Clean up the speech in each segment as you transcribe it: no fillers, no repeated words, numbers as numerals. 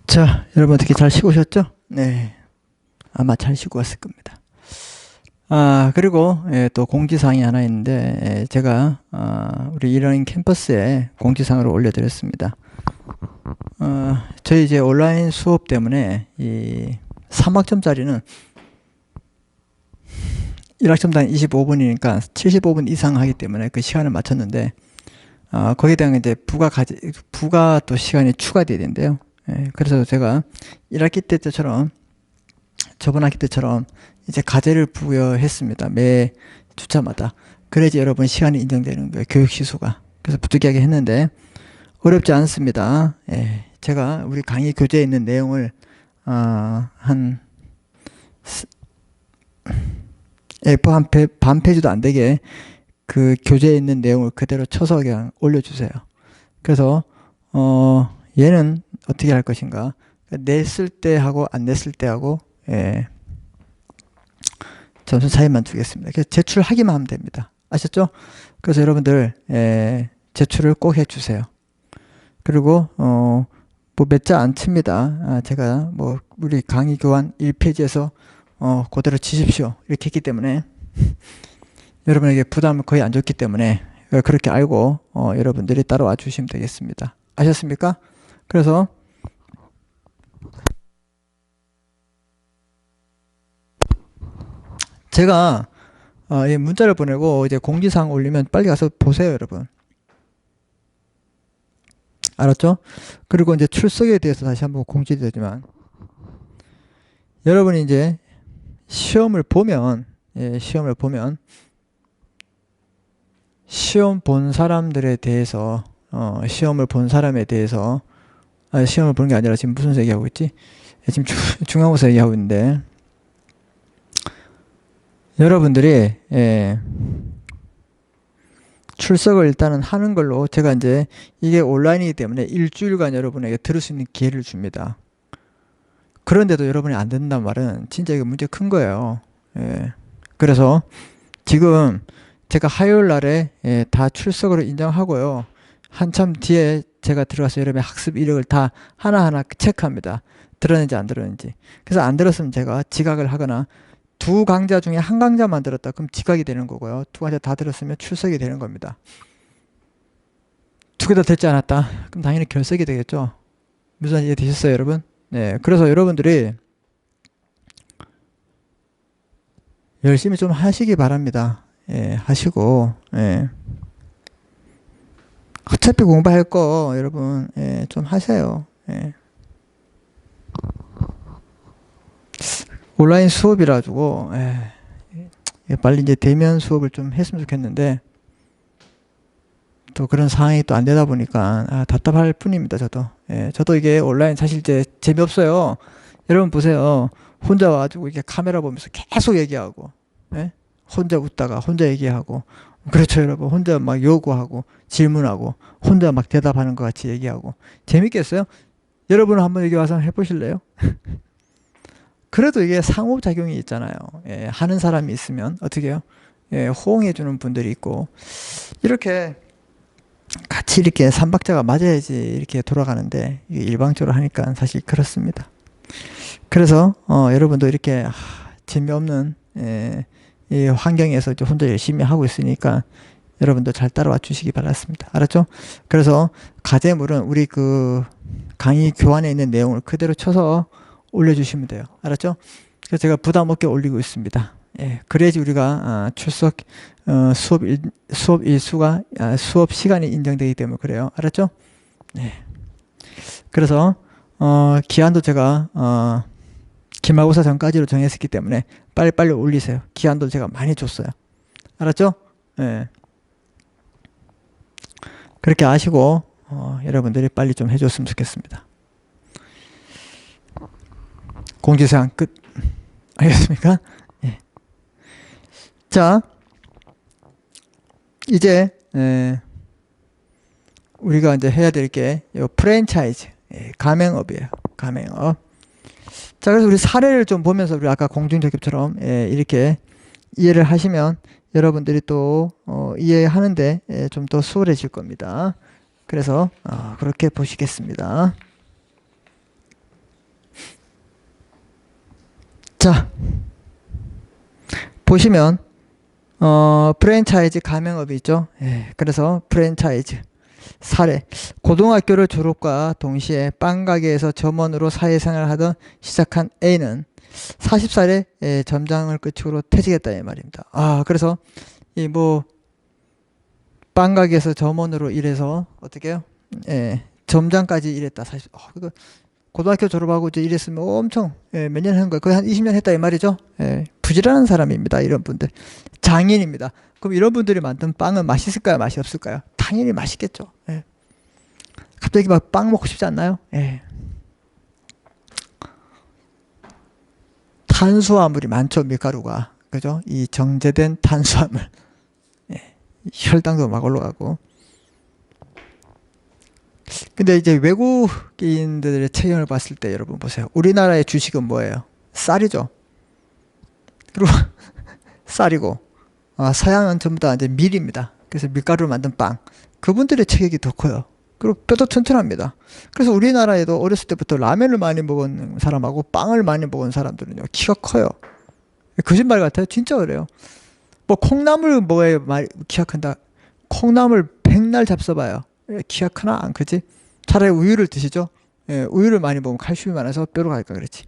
자, 여러분 어떻게 잘 쉬고 오셨죠? 네. 아마 잘 쉬고 왔을 겁니다. 그리고 또 공지사항이 하나 있는데 제가 우리 이러닝 캠퍼스에 공지사항을 올려드렸습니다. 저희 이제 온라인 수업 때문에 이 3학점짜리는 1학점당 25분이니까 75분 이상 하기 때문에 그 시간을 맞췄는데 거기에 대한 이제 부가 또 시간이 추가돼야 된대요. 그래서 제가 1학기 때처럼 저번 학기 때처럼 이제 과제를 부여했습니다. 매 주차마다. 그래야지 여러분 시간이 인정되는 거예요. 교육 시수가. 그래서 부득이하게 했는데 어렵지 않습니다. 제가 우리 강의 교재에 있는 내용을 한 A4 반 페이지도 안 되게 그 교재에 있는 내용을 그대로 쳐서 그냥 올려주세요. 그래서 얘는 어떻게 할 것인가? 냈을 때 하고 안 냈을 때 하고 점수 차이만 두겠습니다. 그래서 제출하기만 하면 됩니다. 아셨죠? 그래서 여러분들 제출을 꼭 해주세요. 그리고 뭐 몇 자 안 칩니다. 제가 뭐 우리 강의 교환 1페이지에서 그대로 치십시오 이렇게 했기 때문에 여러분에게 부담을 거의 안 줬기 때문에 그렇게 알고 여러분들이 따라와 주시면 되겠습니다. 아셨습니까? 그래서 제가 이 문자를 보내고 이제 공지사항 올리면 빨리 가서 보세요, 여러분. 알았죠? 그리고 이제 출석에 대해서 다시 한번 공지되지만 여러분이 이제 시험을 보면 시험 본 사람들에 대해서 시험을 본 사람에 대해서 시험을 보는 게 아니라 지금 무슨 얘기하고 있지? 지금 중간고사 얘기하고 있는데 여러분들이 출석을 일단은 하는 걸로 제가 이제 이게 온라인이기 때문에 일주일간 여러분에게 들을 수 있는 기회를 줍니다. 그런데도 여러분이 안 된단 말은 진짜 이거 문제 큰 거예요. 그래서 지금 제가 화요일 날에 다 출석으로 인정하고요. 한참 뒤에 제가 들어가서 여러분의 학습 이력을 다 하나하나 체크합니다. 들었는지 안 들었는지. 그래서 안 들었으면 제가 지각을 하거나 두 강좌 중에 한 강좌만 들었다. 그럼 지각이 되는 거고요. 두 강좌 다 들었으면 출석이 되는 겁니다. 두 개 다 듣지 않았다. 그럼 당연히 결석이 되겠죠. 무슨 이해 되셨어요, 여러분? 네. 그래서 여러분들이 열심히 좀 하시기 바랍니다. 하시고, 어차피 공부할 거, 여러분, 좀 하세요. 온라인 수업이라 가지고 빨리 이제 대면 수업을 좀 했으면 좋겠는데 또 그런 상황이 또 안 되다 보니까 답답할 뿐입니다. 저도 이게 온라인 사실 이제 재미없어요. 여러분 보세요. 혼자 와가지고 이렇게 카메라 보면서 계속 얘기하고 혼자 웃다가 혼자 얘기하고 그렇죠, 여러분. 혼자 막 요구하고 질문하고 혼자 막 대답하는 것 같이 얘기하고 재밌겠어요? 여러분 한번 여기 와서 해보실래요? 그래도 이게 상호작용이 있잖아요. 하는 사람이 있으면 어떻게 해요? 호응해주는 분들이 있고 이렇게 같이 이렇게 삼박자가 맞아야지 이렇게 돌아가는데 이게 일방적으로 하니까 사실 그렇습니다. 그래서 여러분도 이렇게 재미없는 이 환경에서 이제 혼자 열심히 하고 있으니까 여러분도 잘 따라와 주시기 바랐습니다. 알았죠? 그래서 과제물은 우리 그 강의 교환에 있는 내용을 그대로 쳐서 올려주시면 돼요. 알았죠? 그래서 제가 부담 없게 올리고 있습니다. 그래야지 우리가 출석 수업 일수가 수업 시간이 인정되기 때문에 그래요. 알았죠? 네. 그래서 기한도 제가 기말고사 전까지로 정했었기 때문에 빨리빨리 올리세요. 기한도 제가 많이 줬어요. 알았죠? 네. 그렇게 아시고 여러분들이 빨리 좀 해줬으면 좋겠습니다. 공지사항 끝. 알겠습니까? 예. 자, 이제 우리가 이제 해야 될 게 프랜차이즈 가맹업이에요. 가맹업. 자, 그래서 우리 사례를 좀 보면서 우리 아까 공중적립처럼 이렇게 이해를 하시면 여러분들이 또 이해하는데 좀 더 수월해질 겁니다. 그래서 그렇게 보시겠습니다. 자, 보시면 프랜차이즈 가맹업이 있죠. 예, 그래서 프랜차이즈 사례. 고등학교를 졸업과 동시에 빵 가게에서 점원으로 사회생활을 하던 시작한 A는 40살에 점장을 끝으로 퇴직했다 이 말입니다. 그래서 이 뭐 빵 가게에서 점원으로 일해서 어떻게 해요? 점장까지 일했다. 사실 이거 고등학교 졸업하고 이제 일했으면 엄청 몇 년 한 거예요. 거의 한 20년 했다 이 말이죠. 부지런한 사람입니다. 이런 분들. 장인입니다. 그럼 이런 분들이 만든 빵은 맛있을까요? 맛이 없을까요? 당연히 맛있겠죠. 갑자기 막 빵 먹고 싶지 않나요? 탄수화물이 많죠. 밀가루가. 그죠? 이 정제된 탄수화물. 혈당도 막 올라가고. 근데 이제 외국인들의 체형을 봤을 때 여러분 보세요. 우리나라의 주식은 뭐예요? 쌀이죠. 그리고 쌀이고 서양은 전부 다 이제 밀입니다. 그래서 밀가루로 만든 빵. 그분들의 체격이 더 커요. 그리고 뼈도 튼튼합니다. 그래서 우리나라에도 어렸을 때부터 라면을 많이 먹은 사람하고 빵을 많이 먹은 사람들은요 키가 커요. 거짓말 같아요. 진짜 그래요. 뭐 콩나물 뭐에 키가 큰다. 콩나물 백날 잡숴봐요. 키가 크나 안 크지? 차라리 우유를 드시죠. 우유를 많이 먹으면 칼슘이 많아서 뼈로 갈까 그렇지.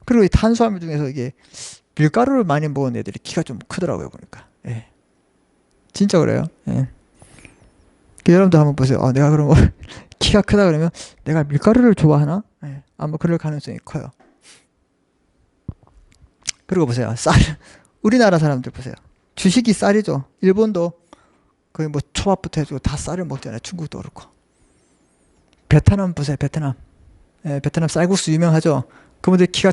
그리고 이 탄수화물 중에서 이게 밀가루를 많이 먹은 애들이 키가 좀 크더라고요 보니까. 진짜 그래요. 여러분도 한번 보세요. 내가 그럼 키가 크다 그러면 내가 밀가루를 좋아하나? 아마 그럴 가능성이 커요. 그리고 보세요. 쌀. 우리나라 사람들 보세요. 주식이 쌀이죠. 일본도 거의 뭐 초밥부터 해주고 다 쌀을 먹잖아요. 중국도 그렇고. 베트남 보세요. 베트남. 베트남 쌀국수 유명하죠. 그분들 키가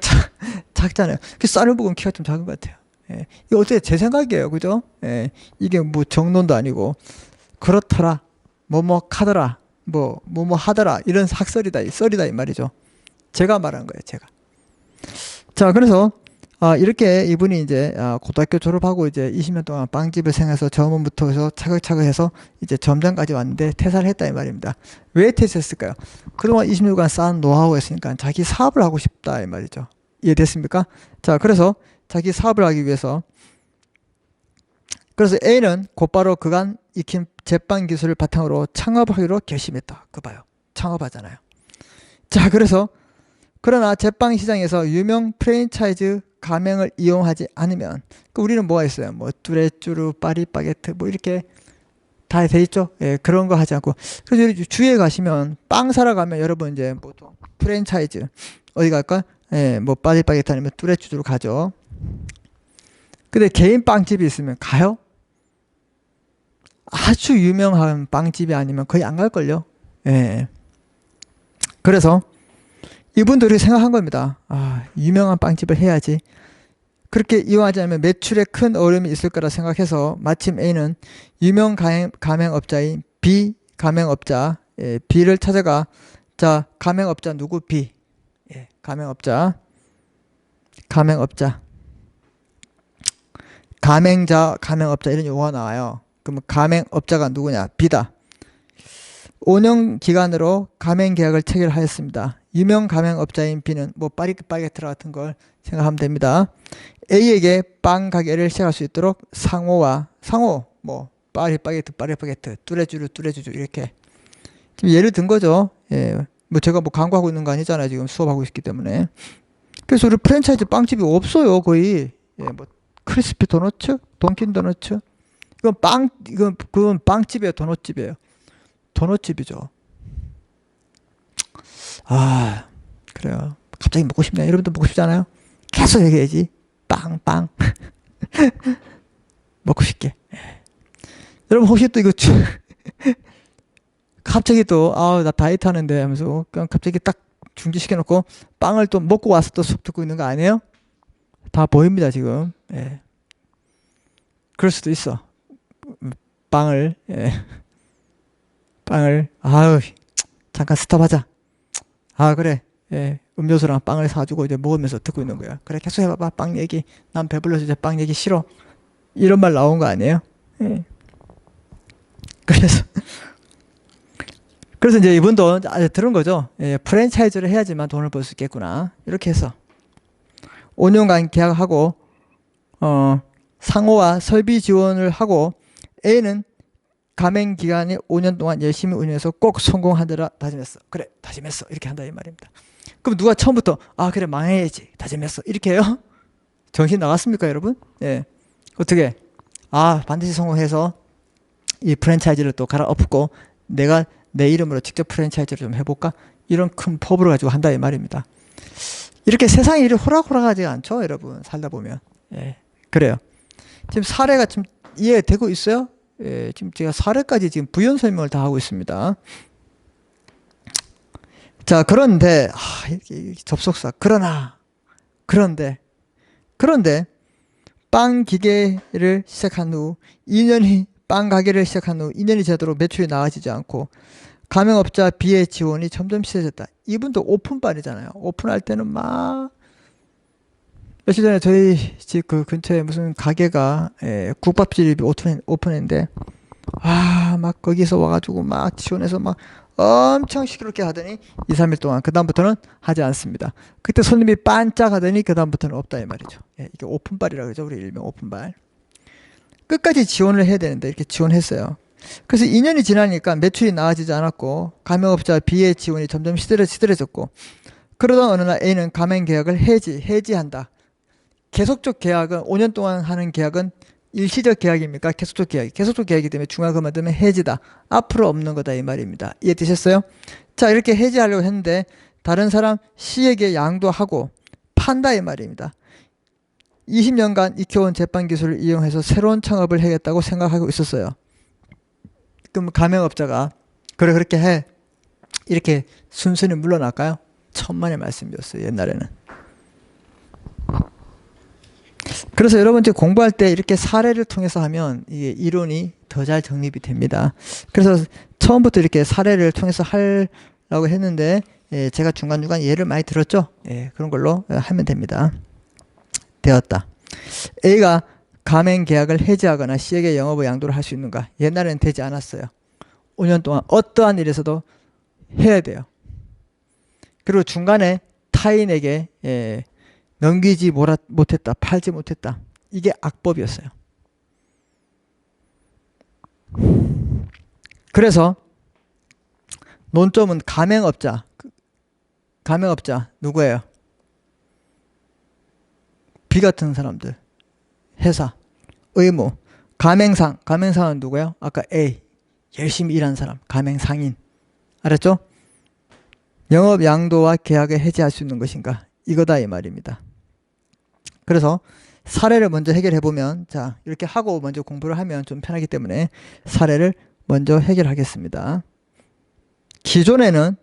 작잖아요. 그 쌀을 먹으면 키가 좀 작은 것 같아요. 이거 어떻게 제 생각이에요. 그죠? 이게 뭐 정론도 아니고 그렇더라. 뭐뭐 카더라. 뭐뭐 하더라. 이런 학설이다. 썰이다 이 말이죠. 제가 말한 거예요. 제가. 자, 그래서 이렇게 이분이 이제 고등학교 졸업하고 이제 20년 동안 빵집을 생해서 점원부터 해서 차근차근 해서 이제 점장까지 왔는데 퇴사를 했다 이 말입니다. 왜 퇴사했을까요? 그동안 20년간 쌓은 노하우가 있으니까 자기 사업을 하고 싶다 이 말이죠. 이해됐습니까? 자, 그래서 자기 사업을 하기 위해서 그래서 A는 곧바로 그간 익힌 제빵 기술을 바탕으로 창업하기로 결심했다. 그거 봐요. 창업하잖아요. 자, 그래서 그러나 제빵 시장에서 유명 프랜차이즈 가맹을 이용하지 않으면 우리는 뭐가 있어요? 뭐 뚜레쥬르, 파리바게트 뭐 이렇게 다 돼 있죠. 그런 거 하지 않고 그래서 주위에 가시면 빵 사러 가면 여러분 이제 보통 프랜차이즈 어디 갈까? 뭐 파리바게트 아니면 뚜레쥬르 가죠. 근데 개인 빵집이 있으면 가요? 아주 유명한 빵집이 아니면 거의 안 갈걸요. 그래서 이분들이 생각한 겁니다. 유명한 빵집을 해야지. 그렇게 이용하지 않으면 매출에 큰 어려움이 있을 거라 생각해서 마침 A는 유명 가맹업자인 B 가맹업자 B를 찾아가 자 가맹업자 누구 B 가맹업자 가맹자 가맹업자 이런 용어가 나와요. 그러면 가맹업자가 누구냐? B다. 5년 기간으로 가맹 계약을 체결하였습니다. 유명 가맹업자인 B는 뭐 파리바게트 같은 걸 생각하면 됩니다. A에게 빵 가게를 시작할 수 있도록 상호 뭐 파리바게트 뚜레쥬르 이렇게 지금 예를 든 거죠. 뭐 제가 뭐 광고하고 있는 거 아니잖아요. 지금 수업하고 있기 때문에. 그래서 우리 프랜차이즈 빵집이 없어요. 거의. 뭐 크리스피 도너츠, 돈킨 도너츠. 그건 빵집이에요. 도넛집이에요. 도넛집이죠. 그래요. 갑자기 먹고 싶네. 여러분도 먹고 싶지 않아요? 계속 얘기해야지. 빵. 먹고 싶게. 여러분 혹시 또 이거 갑자기 또 나 다이어트 하는데 하면서 그냥 갑자기 딱 중지시켜놓고 빵을 또 먹고 와서 또 수업 듣고 있는 거 아니에요? 다 보입니다 지금. 그럴 수도 있어. 빵을 잠깐 스톱하자. 그래. 음료수랑 빵을 사주고 이제 먹으면서 듣고 있는 거야. 그래 계속 해봐봐. 빵 얘기. 난 배불러서 이제 빵 얘기 싫어. 이런 말 나온 거 아니에요? 그래서 이제 이분도 들은 거죠. 프랜차이즈를 해야지만 돈을 벌 수 있겠구나. 이렇게 해서 5년간 계약하고 상호와 설비 지원을 하고 A는 가맹 기간이 5년 동안 열심히 운영해서 꼭 성공하느라 다짐했어. 그래, 다짐했어. 이렇게 한다 이 말입니다. 그럼 누가 처음부터 그래 망해야지 다짐했어 이렇게 해요? 정신 나갔습니까 여러분? 예. 어떻게? 반드시 성공해서 이 프랜차이즈를 또 갈아엎고 내가 내 이름으로 직접 프랜차이즈를 좀 해볼까? 이런 큰 포부를 가지고 한다 이 말입니다. 이렇게 세상이 이렇게 호락호락하지 않죠 여러분 살다 보면. 예. 그래요. 지금 사례가 지금 이해되고 있어요? 예, 지금 제가 사례까지 지금 부연 설명을 다 하고 있습니다. 자, 그런데 접속사 그런데 빵 기계를 시작한 후 2년이 빵 가게를 시작한 후 2년이 지나도록 매출이 나아지지 않고 가맹업자 B의 지원이 점점 시세졌다. 이분도 오픈빨이잖아요. 오픈할 때는 막 며칠 전에 저희 집 그 근처에 무슨 가게가 국밥집이 오픈했는데 막 거기서 와가지고 막 지원해서 막 엄청 시끄럽게 하더니 2, 3일 동안 그 다음부터는 하지 않습니다. 그때 손님이 반짝 하더니 그 다음부터는 없다 이 말이죠. 이게 오픈빨이라고 그러죠. 우리 일명 오픈빨. 끝까지 지원을 해야 되는데 이렇게 지원했어요. 그래서 2년이 지나니까 매출이 나아지지 않았고 가맹업자 B의 지원이 점점 시들해졌고 그러다 어느 날 A는 가맹 계약을 해지한다. 계속적 계약은 5년 동안 하는 계약은 일시적 계약입니까? 계속적 계약이기 때문에 중간 그만두면 해지다. 앞으로 없는 거다 이 말입니다. 이해되셨어요? 자, 이렇게 해지하려고 했는데 다른 사람 C에게 양도하고 판다 이 말입니다. 20년간 익혀온 제빵 기술을 이용해서 새로운 창업을 해야겠다고 생각하고 있었어요. 그럼 가맹업자가 그래 그렇게 해 이렇게 순순히 물러날까요? 천만의 말씀이었어요 옛날에는. 그래서 여러분 이제 공부할 때 이렇게 사례를 통해서 하면 이게 이론이 더 잘 정립이 됩니다. 그래서 처음부터 이렇게 사례를 통해서 하려고 했는데 제가 중간중간 예를 많이 들었죠. 그런 걸로 하면 됩니다. 되었다. A가 가맹 계약을 해지하거나 C에게 영업의 양도를 할 수 있는가? 옛날에는 되지 않았어요. 5년 동안 어떠한 일에서도 해야 돼요. 그리고 중간에 타인에게 넘기지 못했다, 팔지 못했다. 이게 악법이었어요. 그래서 논점은 가맹업자 누구예요? B 같은 사람들, 회사, 의무, 가맹상은 누구예요? 아까 A, 열심히 일한 사람, 가맹상인. 알았죠? 영업 양도와 계약을 해지할 수 있는 것인가? 이거다 이 말입니다. 그래서 사례를 먼저 해결해 보면 자 이렇게 하고 먼저 공부를 하면 좀 편하기 때문에 사례를 먼저 해결하겠습니다. 기존에는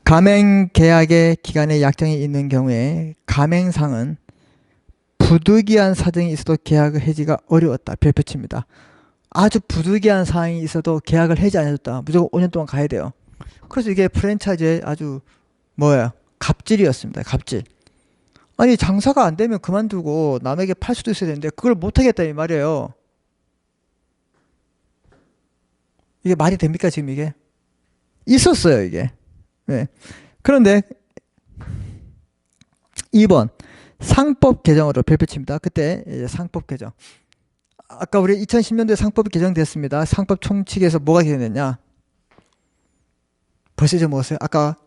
가맹 계약의 기간에 약정이 있는 경우에 가맹상은 부득이한 사정이 있어도 계약을 해지가 어려웠다. 별표칩니다. 아주 부득이한 사항이 있어도 계약을 해지 안 해줬다. 무조건 5년 동안 가야 돼요. 그래서 이게 프랜차이즈의 아주 갑질이었습니다. 갑질. 아니 장사가 안 되면 그만두고 남에게 팔 수도 있어야 되는데 그걸 못하겠다 이 말이에요. 이게 말이 됩니까 지금 이게? 있었어요 이게. 네. 그런데 2번 상법 개정으로 별표칩니다. 그때 이제 상법 개정. 아까 우리 2010년도에 상법이 개정됐습니다. 상법 총칙에서 뭐가 개정됐냐? 벌써 잊어먹었어요. 아까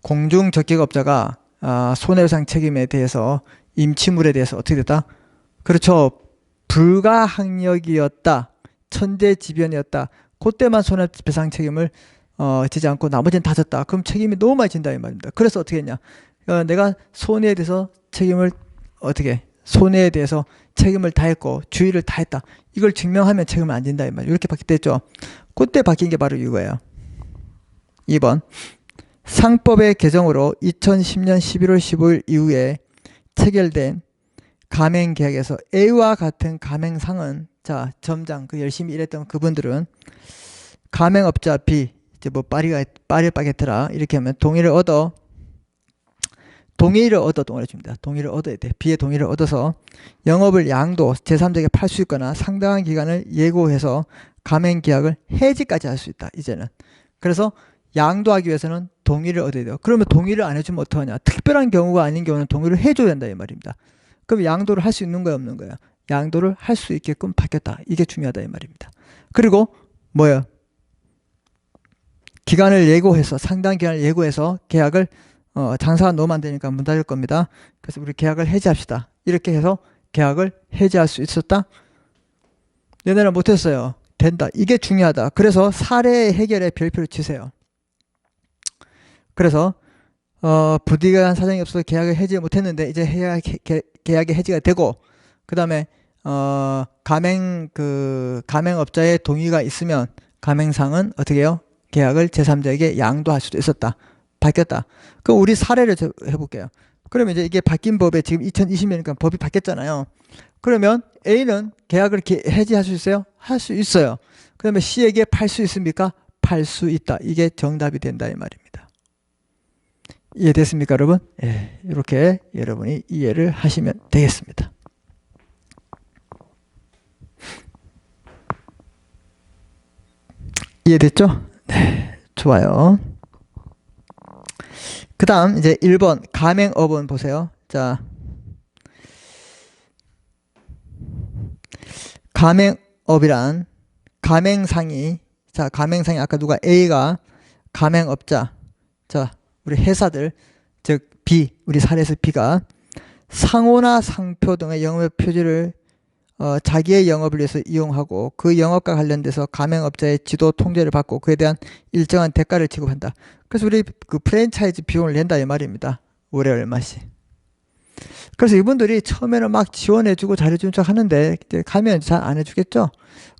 공중적객업자가 손해배상 책임에 대해서 임치물에 대해서 어떻게 됐다? 그렇죠. 불가항력이었다. 천재지변이었다. 그때만 손해배상 책임을 지지 않고 나머지는 다 졌다. 그럼 책임이 너무 많이 진다 이 말입니다. 그래서 어떻게 했냐? 내가 손해에 대해서 손해에 대해서 책임을 다했고 주의를 다했다. 이걸 증명하면 책임을 안 진다 이 말이에요. 이렇게 바뀌었죠. 그때 바뀐 게 바로 이거예요. 2번 상법의 개정으로 2010년 11월 15일 이후에 체결된 가맹계약에서 A와 같은 가맹상은 점장 열심히 일했던 그분들은 가맹업자 B 파리바게트라 이렇게 하면 동의를 얻어 동의를 줍니다. 동의를 얻어야 돼. B의 동의를 얻어서 영업을 양도 제3자에게 팔 수 있거나 상당한 기간을 예고해서 가맹 계약을 해지까지 할 수 있다. 이제는. 그래서 양도하기 위해서는 동의를 얻어야 돼요. 그러면 동의를 안 해주면 어떡하냐? 특별한 경우가 아닌 경우는 동의를 해줘야 된다 이 말입니다. 그럼 양도를 할 수 있는 거야 없는 거야? 양도를 할 수 있게끔 바뀌었다. 이게 중요하다 이 말입니다. 그리고 뭐예요? 기간을 예고해서 상당 기간을 예고해서 계약을 장사가 너무 안 되니까 문 닫을 겁니다. 그래서 우리 계약을 해지합시다. 이렇게 해서 계약을 해지할 수 있었다. 얘네는 못했어요. 된다. 이게 중요하다. 그래서 사례 해결에 별표를 치세요. 그래서 부득이한 사정이 없어서 계약을 해지 못했는데 이제 계약이 해지가 되고 그 다음에 가맹업자의 동의가 있으면 가맹상은 어떻게 해요? 계약을 제3자에게 양도할 수도 있었다. 바뀌었다. 그럼 우리 사례를 해볼게요. 그러면 이제 이게 바뀐 법에 지금 2020년이니까 법이 바뀌었잖아요. 그러면 A는 계약을 해지할 수 있어요? 할 수 있어요. 그러면 C에게 팔 수 있습니까? 팔 수 있다. 이게 정답이 된다 이 말입니다. 이해됐습니까 여러분? 예, 이렇게 여러분이 이해를 하시면 되겠습니다. 이해됐죠? 네, 좋아요. 그 다음 이제 1번 가맹업은 보세요. 자, 가맹업이란 가맹상이 아까 누가 A가 가맹업자, 자 우리 회사들 즉 B, 우리 사례에서 B가 상호나 상표 등의 영업 표지를 자기의 영업을 위해서 이용하고 그 영업과 관련돼서 가맹업자의 지도 통제를 받고 그에 대한 일정한 대가를 지급한다. 그래서 우리 그 프랜차이즈 비용을 낸다 이 말입니다. 올해 얼마씩. 그래서 이분들이 처음에는 막 지원해주고 잘해주는 척 하는데 이제 가면 잘 안 해주겠죠.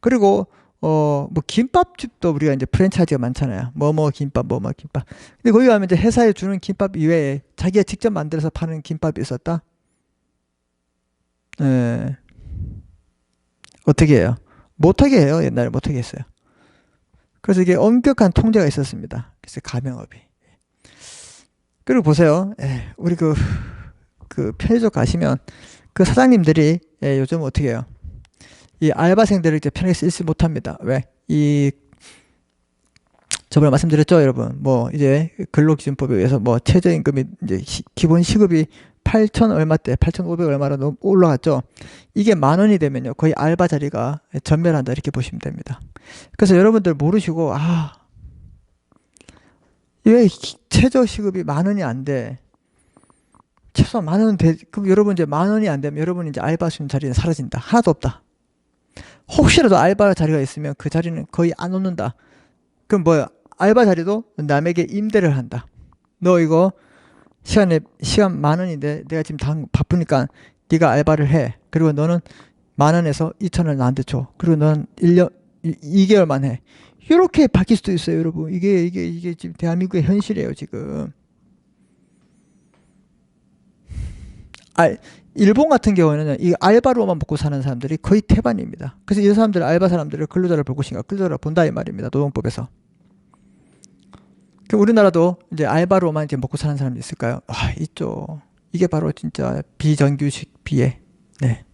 그리고 뭐 김밥집도 우리가 이제 프랜차이즈가 많잖아요. 뭐뭐 김밥, 뭐뭐 김밥. 근데 거기 가면 이제 회사에 주는 김밥 이외에 자기가 직접 만들어서 파는 김밥이 있었다. 예. 어떻게 해요? 못하게 해요. 옛날에 못하게 했어요. 그래서 이게 엄격한 통제가 있었습니다. 그래서 가맹업이. 그리고 보세요. 우리 그 편의점 가시면 그 사장님들이 요즘 어떻게 해요? 이 알바생들을 이제 편하게 쓰지 못합니다. 왜? 저번에 말씀드렸죠, 여러분. 뭐 이제 근로기준법에 의해서 뭐 최저임금이 이제 기본 시급이 8천 얼마대, 8,500 얼마로 너무 올라갔죠. 이게 10,000원이 되면요, 거의 알바 자리가 전멸한다 이렇게 보시면 됩니다. 그래서 여러분들 모르시고 왜 최저 시급이 10,000원이 안 돼? 최소한 10,000원 돼. 그럼 여러분 이제 10,000원이 안 되면 여러분 이제 알바 수 있는 자리는 사라진다. 하나도 없다. 혹시라도 알바 자리가 있으면 그 자리는 거의 안 오는다. 그럼 뭐야? 알바 자리도 남에게 임대를 한다. 너 이거 시간 10,000원인데 내가 지금 바쁘니까 네가 알바를 해. 그리고 너는 10,000원에서 2,000원을 나한테 줘. 그리고 너는 2개월만 해. 이렇게 바뀔 수도 있어요, 여러분. 이게 지금 대한민국의 현실이에요, 지금. 일본 같은 경우에는 이 알바로만 먹고 사는 사람들이 거의 태반입니다. 그래서 이 사람들 알바 사람들을 근로자를 볼 것인가 근로자를 본다 이 말입니다. 노동법에서. 우리나라도 이제 알바로만 이제 먹고 사는 사람이 있을까요? 있죠. 이게 바로 진짜 비정규직 비애. 네.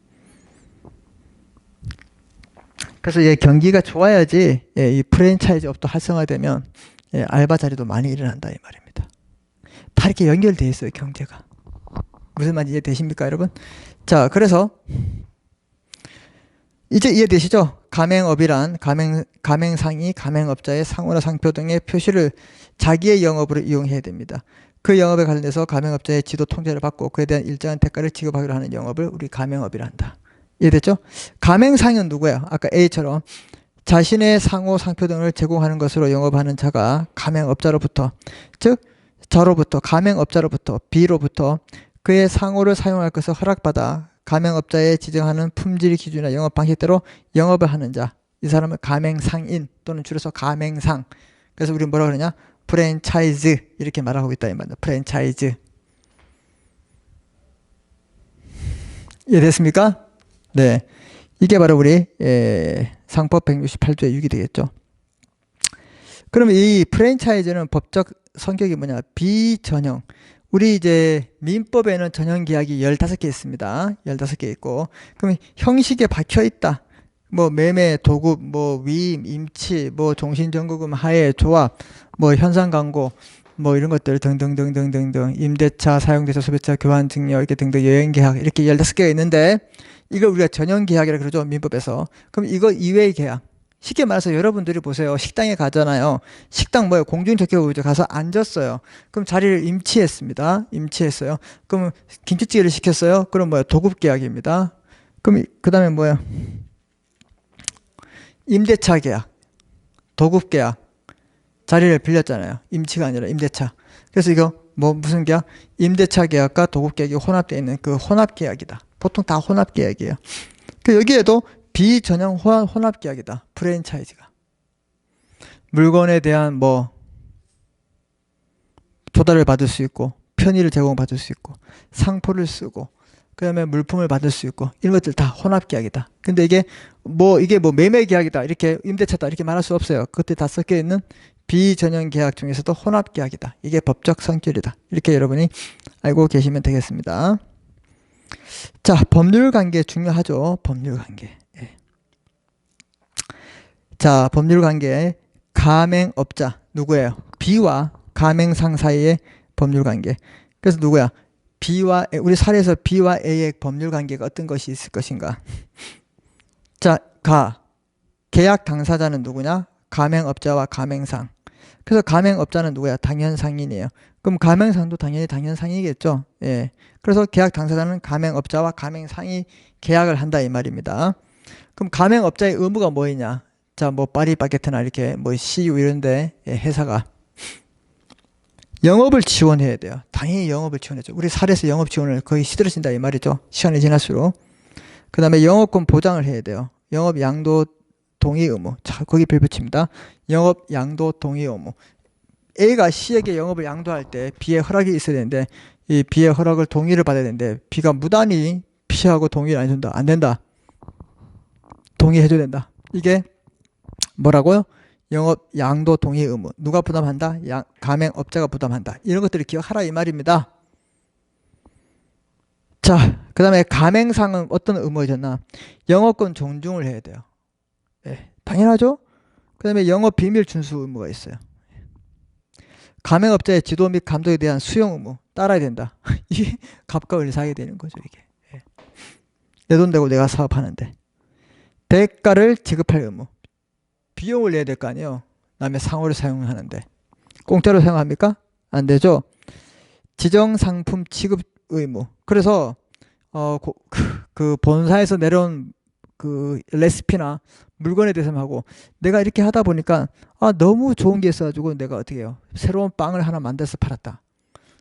그래서 경기가 좋아야지 이 프랜차이즈 업도 활성화되면 알바 자리도 많이 일어난다 이 말입니다. 다 이렇게 연결돼 있어요, 경제가. 무슨 말인지 이해되십니까, 여러분? 자, 그래서 이제 이해되시죠? 가맹업이란 가맹상이 가맹업자의 상호나 상표 등의 표시를 자기의 영업으로 이용해야 됩니다. 그 영업에 관련해서 가맹업자의 지도 통제를 받고 그에 대한 일정한 대가를 지급하기로 하는 영업을 우리 가맹업이라 한다. 이해됐죠? 가맹상은 누구야? 아까 A처럼 자신의 상호 상표 등을 제공하는 것으로 영업하는 자가 가맹업자로부터, 즉 저로부터, 가맹업자로부터, B로부터 그의 상호를 사용할 것을 허락받아 가맹업자에 지정하는 품질 기준이나 영업 방식대로 영업을 하는 자, 이 사람은 가맹상인 또는 줄여서 가맹상. 그래서 우리 뭐라 그러냐? 프랜차이즈 이렇게 말하고 있다 이 말이야. 프랜차이즈. 이해됐습니까? 네, 이게 바로 우리 상법 168조의 6이 되겠죠. 그러면 이 프랜차이즈는 법적 성격이 뭐냐? 비전형. 우리 이제 민법에는 전형 계약이 15개 있습니다. 15개 있고, 그럼 형식에 박혀 있다. 뭐 매매, 도급, 뭐 위임, 임치, 뭐 종신정거금, 하해, 조합, 뭐 현상 광고, 뭐 이런 것들 등등등등등등, 임대차, 사용대차, 소비자, 교환 증여 이렇게 등등, 여행 계약 이렇게 16개가 있는데 이걸 우리가 전용 계약이라 그러죠, 민법에서. 그럼 이거 이외의 계약. 쉽게 말해서 여러분들이 보세요. 식당에 가잖아요. 식당 뭐예요? 공중접객으로 가서 앉았어요. 그럼 자리를 임치했습니다. 임치했어요. 그럼 김치찌개를 시켰어요. 그럼 뭐예요? 도급 계약입니다. 그럼 그 다음에 뭐예요? 임대차 계약, 도급 계약, 자리를 빌렸잖아요. 임치가 아니라 임대차. 그래서 이거 뭐 무슨 계약? 임대차 계약과 도급 계약이 혼합되어 있는 그 혼합 계약이다. 보통 다 혼합 계약이에요. 그 여기에도 비전형 혼합 계약이다. 프랜차이즈가. 물건에 대한 뭐 조달을 받을 수 있고, 편의를 제공받을 수 있고, 상표를 쓰고, 그 다음에 물품을 받을 수 있고, 이런 것들 다 혼합 계약이다. 근데 이게 뭐 매매 계약이다, 이렇게 임대차다, 이렇게 말할 수 없어요. 그때 다 섞여 있는 비전형 계약 중에서도 혼합 계약이다. 이게 법적 성질이다. 이렇게 여러분이 알고 계시면 되겠습니다. 자, 법률 관계 중요하죠. 법률 관계. 예. 자, 법률 관계. 가맹업자 누구예요? B와 가맹상 사이의 법률 관계. 그래서 누구야? 우리 사례에서 B와 A의 법률 관계가 어떤 것이 있을 것인가? 자, 계약 당사자는 누구냐? 가맹업자와 가맹상. 그래서 가맹업자는 누구야? 당연상인이에요. 그럼 가맹상도 당연히 당연상이겠죠. 예. 그래서 계약 당사자는 가맹업자와 가맹상이 계약을 한다 이 말입니다. 그럼 가맹업자의 의무가 뭐이냐? 자, 뭐 파리바게트나 이렇게 뭐 CU 이런데 회사가 영업을 지원해야 돼요. 당연히 영업을 지원해줘. 우리 사례에서 영업 지원을 거의 시들어진다 이 말이죠. 시간이 지날수록. 그 다음에 영업권 보장을 해야 돼요. 영업 양도 동의 의무. 자, 거기 별 붙입니다. 영업 양도 동의 의무. A가 C에게 영업을 양도할 때 B의 허락이 있어야 되는데 이 B의 허락을 동의를 받아야 되는데 B가 무단히 C하고 동의를 안 해준다. 안 된다. 동의해줘야 된다. 이게 뭐라고요? 영업 양도 동의 의무. 누가 부담한다? 가맹업자가 부담한다. 이런 것들을 기억하라 이 말입니다. 자, 그 다음에 가맹상은 어떤 의무가 있나? 영업권 존중을 해야 돼요. 예, 당연하죠? 그 다음에 영업 비밀 준수 의무가 있어요. 가맹업자의 지도 및 감독에 대한 수용 의무 따라야 된다. 이게 갑과 을이 사게 되는 거죠. 이게 내 돈 대고 내가 사업하는데 대가를 지급할 의무. 비용을 내야 될 거 아니에요. 남의 상호를 사용하는데 공짜로 사용합니까? 안 되죠. 지정상품 취급 의무. 그래서 그 본사에서 내려온 그 레시피나 물건에 대해서만 하고 내가 이렇게 하다 보니까 너무 좋은 게 있어가지고 내가 어떻게 해요? 새로운 빵을 하나 만들어서 팔았다.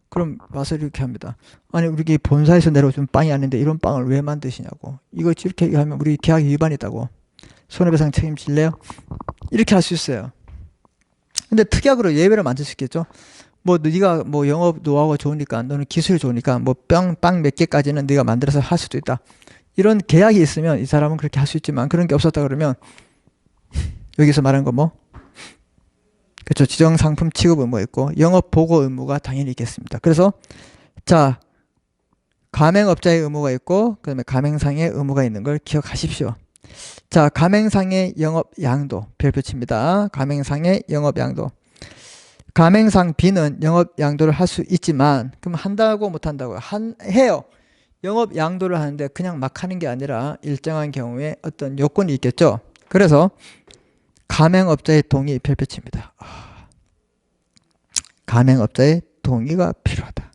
그럼 와서 이렇게 합니다. 아니 우리 본사에서 내려준 빵이 아닌데 이런 빵을 왜 만드시냐고. 이거 이렇게 얘기하면 우리 계약 위반이다고. 손해배상 책임질래요? 이렇게 할 수 있어요. 근데 특약으로 예외를 만들 수 있겠죠. 뭐 네가 뭐 영업 노하우가 좋으니까 너는 기술이 좋으니까 뭐 빵 몇 개까지는 네가 만들어서 할 수도 있다. 이런 계약이 있으면 이 사람은 그렇게 할 수 있지만 그런 게 없었다 그러면 여기서 말한 거 뭐? 그렇죠. 지정상품 취급 의무가 있고 영업 보고 의무가 당연히 있겠습니다. 그래서 자, 가맹업자의 의무가 있고 그다음에 가맹상의 의무가 있는 걸 기억하십시오. 자, 가맹상의 영업 양도 별표칩니다. 가맹상의 영업 양도. 가맹상 B는 영업 양도를 할 수 있지만 그럼 한다고 못 한다고요? 해요. 영업 양도를 하는데 그냥 막 하는 게 아니라 일정한 경우에 어떤 요건이 있겠죠. 그래서 가맹업자의 동의 별표칩니다. 가맹업자의 동의가 필요하다.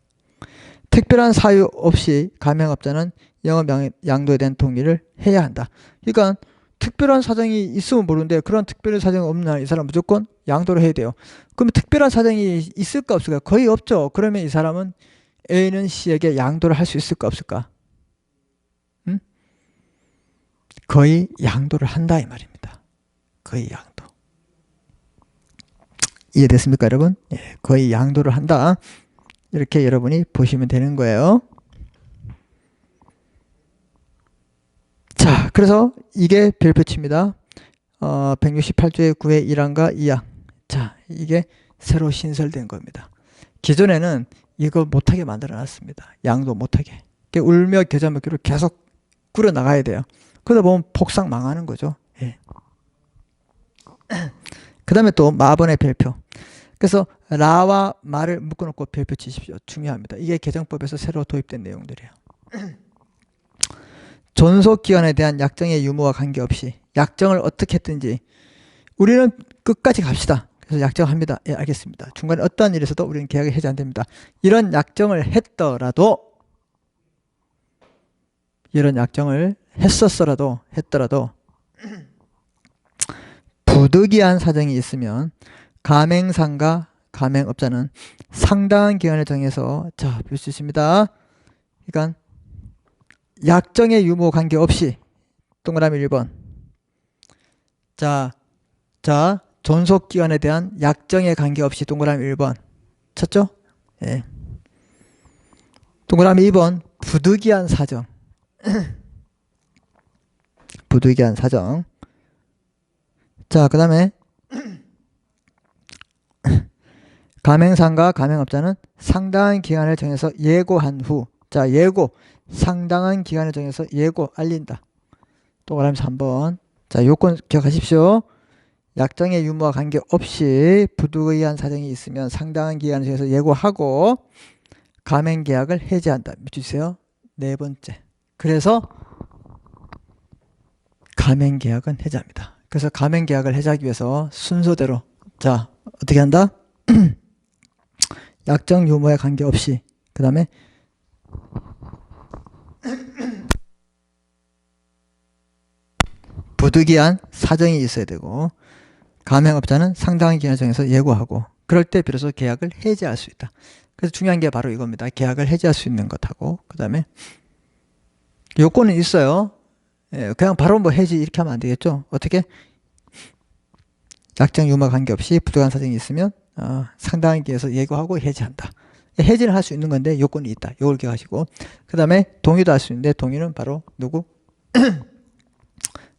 특별한 사유 없이 가맹업자는 영업 양도에 대한 동의를 해야 한다. 그러니까 특별한 사정이 있으면 모르는데 그런 특별한 사정이 없는 한 이 사람 무조건 양도를 해야 돼요. 그러면 특별한 사정이 있을까 없을까? 거의 없죠. 그러면 이 사람은 A는 C에게 양도를 할 수 있을까 없을까? 응? 거의 양도를 한다 이 말입니다. 거의 양도. 이해됐습니까 여러분? 예, 거의 양도를 한다. 이렇게 여러분이 보시면 되는 거예요. 자, 그래서 이게 별표치입니다. 168조의 9의 1항과 2항. 자, 이게 새로 신설된 겁니다. 기존에는 이거 못하게 만들어 놨습니다. 양도 못하게. 울며 겨자 먹기로 계속 꾸려 나가야 돼요. 그러다 보면 폭삭 망하는 거죠. 그 다음에 또 마번의 별표. 그래서 라와 마를 묶어놓고 별표 치십시오. 중요합니다. 이게 개정법에서 새로 도입된 내용들이에요. 존속기간에 대한 약정의 유무와 관계없이 약정을 어떻게 했든지 우리는 끝까지 갑시다. 그래서 약정합니다. 예, 알겠습니다. 중간에 어떠한 일에서도 우리는 계약이 해지 안 됩니다. 이런 약정을 했더라도 이런 약정을 했더라도 부득이한 사정이 있으면 가맹상과 가맹업자는 상당한 기간을 정해서 자, 볼 수 있습니다. 그러니까 약정의 유무 관계없이 동그라미 1번. 자, 존속기간에 대한 약정에 관계없이 동그라미 1번. 쳤죠? 예. 동그라미 2번. 부득이한 사정. 부득이한 사정. 자, 그 다음에 가맹상과 가맹업자는 상당한 기간을 정해서 예고한 후. 자, 예고. 상당한 기간을 정해서 예고 알린다. 동그라미 3번. 자, 요건 기억하십시오. 약정의 유무와 관계없이 부득이한 사정이 있으면 상당한 기간을 정해서 예고하고 가맹계약을 해지한다. 밑주세요. 네 번째. 그래서 가맹계약은 해지합니다. 그래서 가맹계약을 해지하기 위해서 순서대로 자, 어떻게 한다? 약정 유무에 관계없이 그 다음에 부득이한 사정이 있어야 되고 가맹업자는 상당한 기간을 정해서 예고하고 그럴 때 비로소 계약을 해지할 수 있다. 그래서 중요한 게 바로 이겁니다. 계약을 해지할 수 있는 것하고 그 다음에 요건은 있어요. 예, 그냥 바로 뭐 해지 이렇게 하면 안 되겠죠. 어떻게? 약정 유무와 관계없이 부득이한 사정이 있으면 상당한 기간에서 예고하고 해지한다. 해지를 할 수 있는 건데 요건이 있다. 요걸 기억하시고 그 다음에 동의도 할 수 있는데 동의는 바로 누구?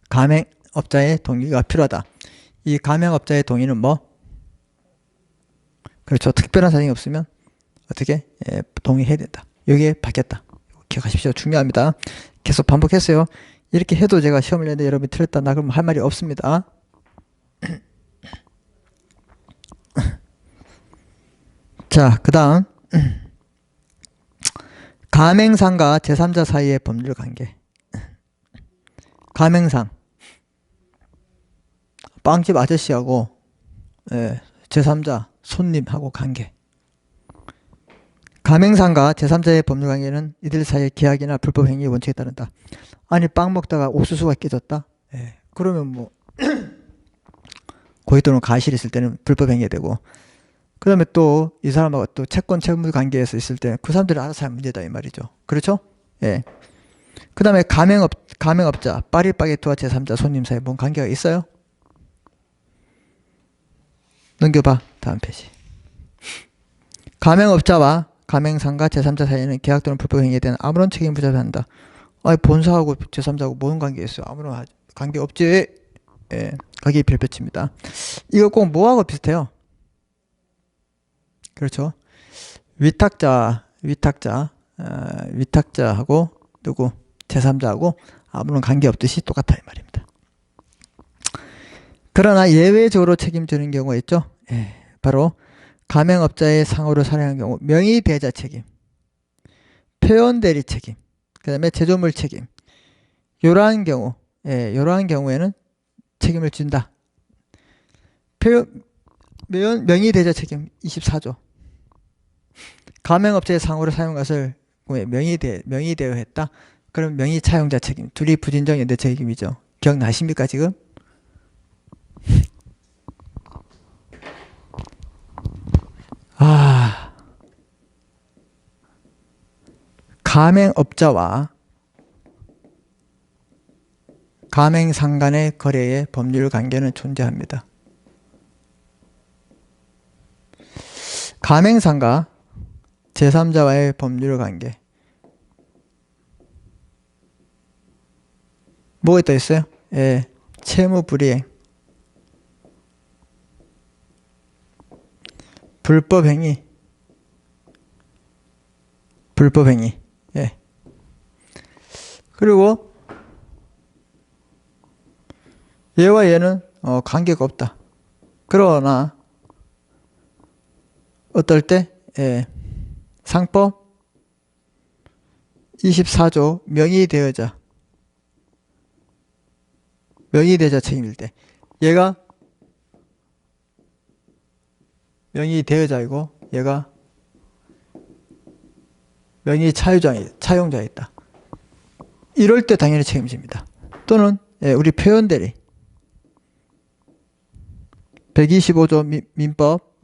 가맹업자의 동의가 필요하다. 이 가맹업자의 동의는 뭐? 그렇죠. 특별한 사정이 없으면 어떻게? 예, 동의해야 된다. 여기에 바뀌었다. 기억하십시오. 중요합니다. 계속 반복했어요. 이렇게 해도 제가 시험을 내는데 여러분이 틀렸다. 나 그러면 할 말이 없습니다. 자, 그 다음 가맹상과 제3자 사이의 법률 관계. 가맹상 빵집 아저씨하고 제3자 손님하고 관계. 가맹상과 제3자의 법률 관계는 이들 사이의 계약이나 불법 행위 원칙에 따른다. 아니 빵 먹다가 옥수수가 깨졌다? 그러면 뭐 고의 또는 가실이 있을 때는 불법 행위가 되고 그 다음에 또 이 사람하고 또 채권 채무 관계에서 있을 때 그 사람들이 알아서 할 문제다 이 말이죠. 그렇죠? 예. 그 다음에 가맹업자 파리바게트와 제3자 손님 사이에 뭔 관계가 있어요? 넘겨봐. 다음 페이지. 가맹업자와 가맹상과 제3자 사이에는 계약 또는 불법 행위에 대한 아무런 책임을 부담한다. 아니 본사하고 제3자하고 무슨 관계 있어요? 아무런 관계 없지. 예, 거기에 별표칩니다. 이거 꼭 뭐하고 비슷해요? 그렇죠. 위탁자하고 누구? 제3자하고 아무런 관계 없듯이 똑같다 이 말입니다. 그러나 예외적으로 책임지는 경우가 있죠. 예, 바로 가맹업자의 상호를 살해한 경우 명의배자 책임, 표현대리 책임, 그 다음에 제조물 책임. 이러한 경우, 이러한 경우에는 책임을 진다. 명의대자 책임 24조. 가맹업자의 상호를 사용한 것을 명의대여 했다. 그럼 명의차용자 책임. 둘이 부진정 연대 책임이죠. 기억나십니까 지금? 가맹업자와 가맹상 간의 거래의 법률 관계는 존재합니다. 가맹상과 제3자와의 법률 관계. 뭐가 또 있어요? 예, 채무 불이행, 불법 행위. 예. 그리고 얘와 얘는 관계가 없다. 그러나 어떨 때? 예, 상법 24조 명의대여자 책임일 때 얘가 명의대여자이고 얘가 명의차용자에 있다. 이럴 때 당연히 책임집니다. 또는 예, 우리 표현대리 125조 민법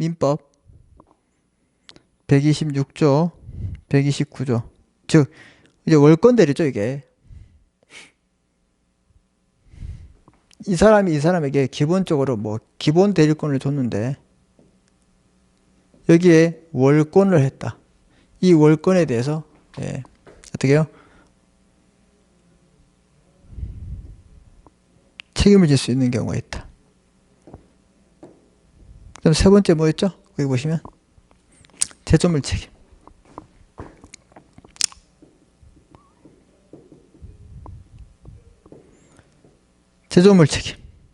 126조 129조 즉 이제 월권대리죠. 이게 이 사람이 이 사람에게 기본적으로 뭐 기본 대리권을 줬는데 여기에 월권을 했다. 이 월권에 대해서 예, 어떻게 해요? 책임을 질 수 있는 경우가 있다. 그럼 세 번째 뭐였죠? 거기 보시면 제조물 책임.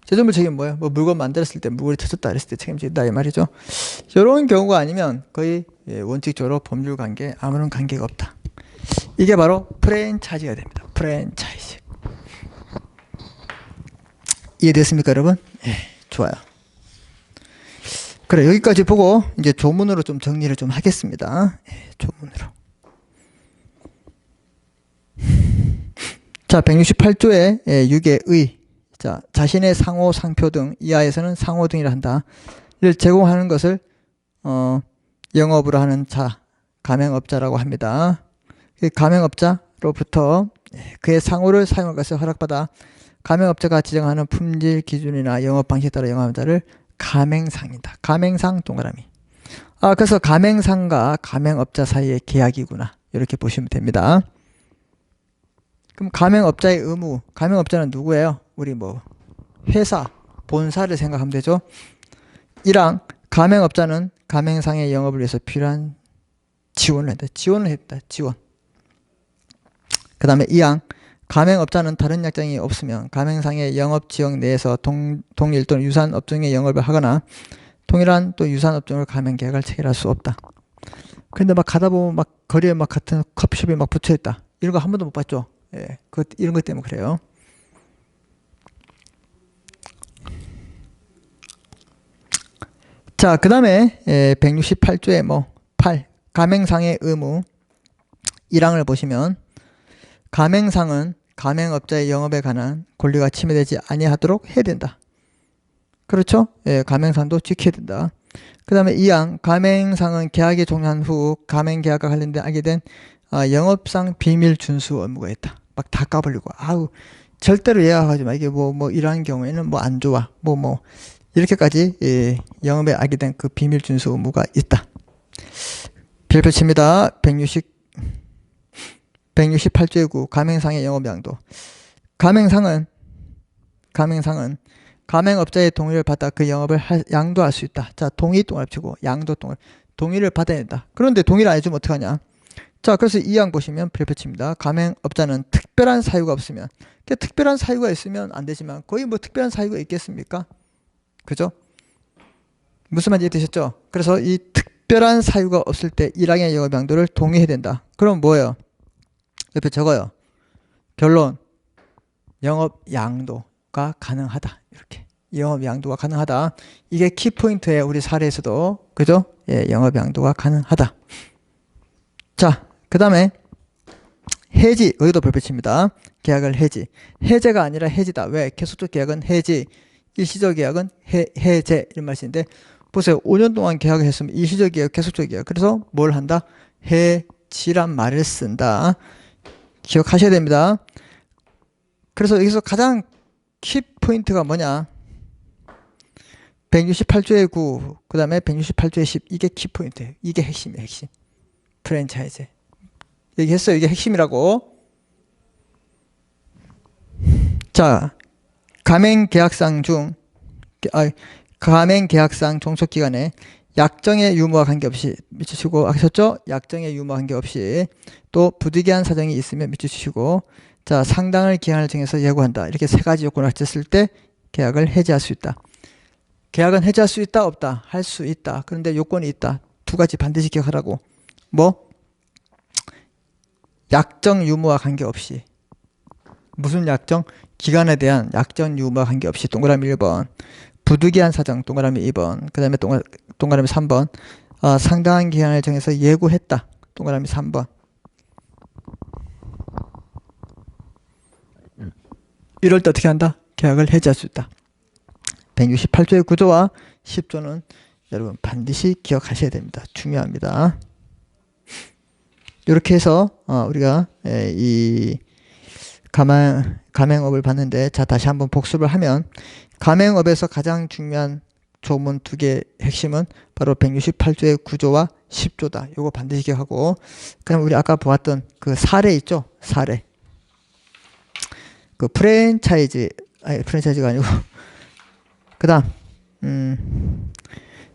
제조물 책임 뭐예요? 뭐 물건 만들었을 때 물건이 터졌다 그랬을 때 책임진다 이 말이죠. 이런 경우가 아니면 거의 원칙적으로 법률 관계 아무런 관계가 없다. 이게 바로 프랜차이즈가 됩니다. 프랜차이즈. 이해됐습니까, 여러분? 예, 좋아요. 그래, 여기까지 보고 이제 조문으로 좀 정리를 좀 하겠습니다. 예, 조문으로. 자, 168조의 6의 의. 자, 자신의 상호, 상표 등 이하에서는 상호 등이라 한다. 이를 제공하는 것을 영업으로 하는 자, 가맹업자라고 합니다. 가맹업자로부터 그의 상호를 사용할 것을 허락받아 가맹업자가 지정하는 품질 기준이나 영업 방식에 따라 영업하는 자를 가맹상이다. 가맹상 동그라미. 그래서 가맹상과 가맹업자 사이의 계약이구나. 이렇게 보시면 됩니다. 그럼 가맹업자의 의무, 가맹업자는 누구예요? 우리 뭐 회사, 본사를 생각하면 되죠. 1항 가맹업자는 가맹상의 영업을 위해서 필요한 지원을 했다. 지원. 그 다음에 2항 가맹업자는 다른 약정이 없으면 가맹상의 영업 지역 내에서 동일 또는 유사한 업종의 영업을 하거나 동일한 또 유사한 업종을 가맹계약을 체결할 수 없다. 그런데 막 가다 보면 막 거리에 막 같은 커피숍이 막 붙어있다. 이런 거 한 번도 못 봤죠. 예, 이런 것 때문에 그래요. 자, 그 다음에 168조의 8 가맹상의 의무 1항을 보시면 가맹상은 가맹업자의 영업에 관한 권리가 침해되지 아니하도록 해야 된다. 그렇죠? 예, 가맹상도 지켜야 된다. 그 다음에 2항 가맹상은 계약이 종료한 후 가맹계약과 관련된 하게 된 영업상 비밀 준수 의무가 있다. 막 다 까불리고 절대로 예약하지 마. 이게 뭐 이러한 경우에는 뭐 안 좋아. 이렇게까지 영업에 알게 된 그 비밀 준수 의무가 있다. 별표 칩니다. 168조의 9 가맹상의 영업 양도. 가맹상은 가맹업자의 동의를 받아 그 영업을 양도할 수 있다. 자, 동의 동을 치고 양도 동의를 받아야 된다. 그런데 동의를 안 해주면 어떡하냐? 자, 그래서 이 항 보시면 별표 칩니다. 가맹업자는 특별한 사유가 없으면, 특별한 사유가 있으면 안 되지만 거의 뭐 특별한 사유가 있겠습니까? 그죠? 무슨 말인지 되셨죠? 그래서 이 특별한 사유가 없을 때 1항의 영업 양도를 동의해야 된다. 그럼 뭐예요? 옆에 적어요. 결론. 영업 양도가 가능하다. 이렇게. 영업 양도가 가능하다. 이게 키포인트예요. 우리 사례에서도. 그죠? 예, 영업 양도가 가능하다. 자, 그 다음에 해지. 여기도 별표 칩니다. 계약을 해지. 해제가 아니라 해지다. 왜? 계속적 계약은 해지. 일시적 계약은 해제. 이런 말씀인데 보세요. 5년 동안 계약을 했으면 일시적 계약, 계속적 계약. 그래서 뭘 한다? 해지란 말을 쓴다. 기억하셔야 됩니다. 그래서 여기서 가장 키포인트가 뭐냐? 168조의 9, 그 다음에 168조의 10. 이게 키포인트예요. 이게 핵심이에요. 핵심. 프랜차이즈. 얘기했어요. 이게 핵심이라고. 자, 가맹계약상 종속기간에 약정의 유무와 관계없이 밑주시고 하셨죠? 약정의 유무와 관계없이 또 부득이한 사정이 있으면 밑주시고 자, 상당한 기한을 정해서 예고한다. 이렇게 세 가지 요건을 갖췄을 때 계약을 해지할 수 있다. 계약은 해지할 수 있다 없다? 할 수 있다. 그런데 요건이 있다. 두 가지 반드시 기억하라고. 뭐? 약정 유무와 관계없이. 무슨 약정? 기간에 대한 약정 유무와 관계없이. 동그라미 1번. 부득이한 사정. 동그라미 2번. 그 다음에 동그라미 3번. 상당한 기간을 정해서 예고했다. 동그라미 3번. 이럴 때 어떻게 한다? 계약을 해지할 수 있다. 168조의 구조와 10조는 여러분 반드시 기억하셔야 됩니다. 중요합니다. 이렇게 해서 우리가 이 가맹업을 봤는데, 자 다시 한번 복습을 하면, 가맹업에서 가장 중요한 조문 두 개의 핵심은 바로 168조의 구조와 10조다. 요거 반드시 기억하고, 그럼 우리 아까 보았던 그 사례 있죠? 사례. 그 프랜차이즈가 아니고 그 다음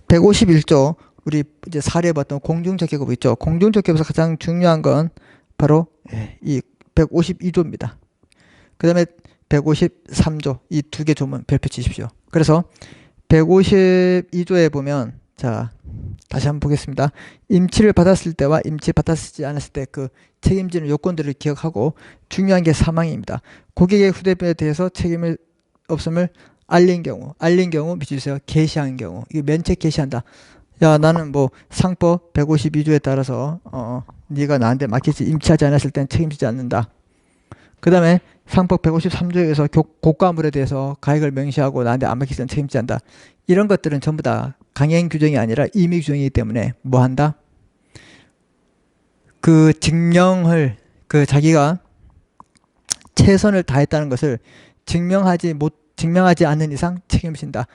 151조 우리 이제 사례 봤던 공중적격업 있죠. 공중적격업에서 가장 중요한 건 바로 이 152조입니다. 그 다음에 153조 이 두 개 조문 별표 치십시오. 그래서 152조에 보면, 자 다시 한번 보겠습니다. 임치를 받았을 때와 임치 받았지 않았을 때 그 책임지는 요건들을 기억하고, 중요한 게 사망입니다. 고객의 휴대폰에 대해서 책임을 없음을 알린 경우 밑주세요. 게시한 경우, 이게 면책 게시한다. 야 나는 뭐 상법 152조에 따라서 네가 나한테 맡기지 임치하지 않았을 땐 책임지지 않는다. 그 다음에 상법 153조에서 고가물에 대해서 가액을 명시하고 나한테 안 맡기지 않으면 책임지지 않는다. 이런 것들은 전부 다 강행 규정이 아니라 임의 규정이기 때문에 뭐 한다? 그 증명을, 그 자기가 최선을 다했다는 것을 증명하지 않는 이상 책임진다.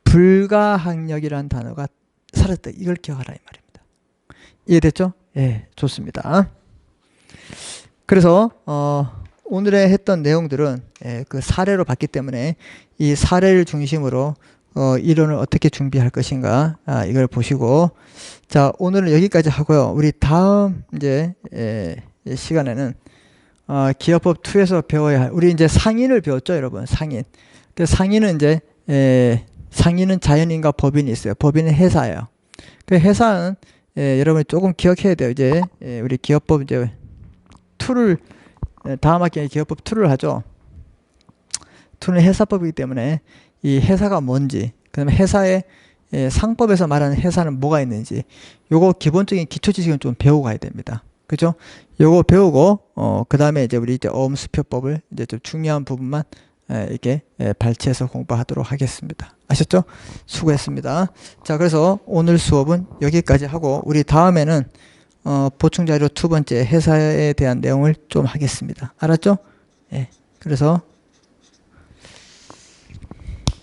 불가항력이라는 단어가 사라졌다. 이걸 기억하라 이 말입니다. 이해됐죠? 예, 좋습니다. 그래서 오늘의 했던 내용들은 그 사례로 봤기 때문에 이 사례를 중심으로 이론을 어떻게 준비할 것인가, 이걸 보시고, 자 오늘은 여기까지 하고요. 우리 다음 이제 시간에는 기업법 2에서 배워야 할, 우리 이제 상인을 배웠죠, 여러분. 상인. 그 상인은 이제 상인은 자연인과 법인이 있어요. 법인은 회사예요. 그 회사는 여러분이 조금 기억해야 돼요. 이제 우리 기업법 이제 2를 다음 학기에 기업법 2를 하죠. 2는 회사법이기 때문에 이 회사가 뭔지, 그 다음에 회사의 상법에서 말하는 회사는 뭐가 있는지, 요거 기본적인 기초 지식은 좀 배우고 가야 됩니다. 그죠? 요거 배우고 그 다음에 이제 우리 이제 어음수표법을 이제 좀 중요한 부분만 이렇게 발췌해서 공부하도록 하겠습니다. 아셨죠? 수고했습니다. 자, 그래서 오늘 수업은 여기까지 하고, 우리 다음에는 보충 자료 2번째 회사에 대한 내용을 좀 하겠습니다. 알았죠? 예. 그래서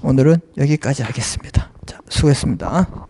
오늘은 여기까지 하겠습니다. 자, 수고했습니다.